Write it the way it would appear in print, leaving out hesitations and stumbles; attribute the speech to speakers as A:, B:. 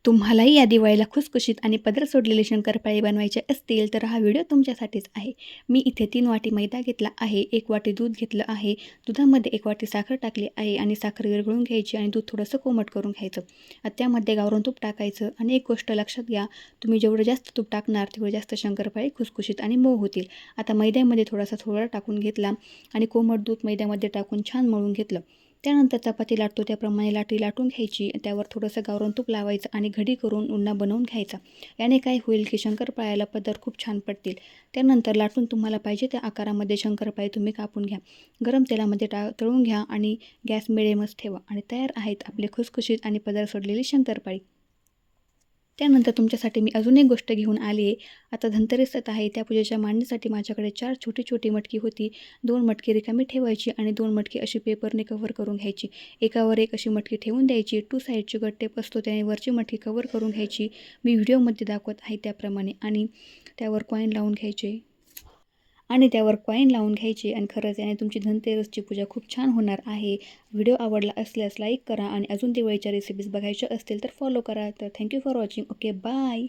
A: तुम्हालाही या दिवाळीला खुसखुशीत आणि पदर सोडलेले शंकरपाळे बनवायचे असतील तर हा व्हिडिओ तुमच्यासाठीच आहे. मी इथे 3 वाटी मैदा घेतला आहे, 1 वाटी दूध घेतलं आहे, दुधामध्ये 1 वाटी साखर टाकली आहे आणि साखर विरघळून घ्यायची आणि दूध थोडंसं कोमट करून घ्यायचं. त्यामध्ये गावरान तूप टाकायचं आणि एक गोष्ट लक्षात घ्या, तुम्ही जेवढं जास्त तूप टाकणार तेवढं जास्त शंकरपाळे खुसखुशीत आणि मऊ होतील. आता मैद्यामध्ये थोडासा सोडा टाकून घेतला आणि कोमट दूध मैद्यामध्ये टाकून छान मळून घेतलं. त्यानंतर चपाती लाटतो त्याप्रमाणे लाटी लाटून घ्यायची, त्यावर थोडंसं गावरान तूप लावायचं आणि घडी करून उंडा बनवून घ्यायचा. याने काय होईल की शंकरपाळ्याला पदर खूप छान पडतील. त्यानंतर लाटून तुम्हाला पाहिजे त्या आकारामध्ये शंकरपाळे तुम्ही कापून घ्या. गरम तेलामध्ये तळून घ्या आणि गॅस मिडियमच ठेवा आणि तयार आहेत आपले खुसखुशीत आणि पदर सोडलेली शंकरपाळी. त्यानंतर तुमच्यासाठी मी अजून एक गोष्ट घेऊन आली आहे. आता धनतेरस येत आहे. त्या पूजेच्या मांडणीसाठी माझ्याकडे 4 छोटी-छोटी मटकी होती. 2 मटकी रिकामी ठेवायची आणि 2 मटकी अशी पेपरने कव्हर करून घ्यायची. एकावर एक अशी मटकी ठेवून द्यायची. 2 साईडची गट टेप असतो त्याने वरची मटकी कव्हर करून घ्यायची. मी व्हिडिओमध्ये दाखवत आहे त्याप्रमाणे आणि त्यावर कॉईन लावून घ्यायचे आणि खरंच याने तुमची धनतेरसची पूजा खूप छान होणार आहे. व्हिडिओ आवडला असल्यास लाईक करा आणि अजून दिवाळीच्या रेसिपीज बघायच्या असतील तर फॉलो करा. तर thank you for watching. Okay, bye.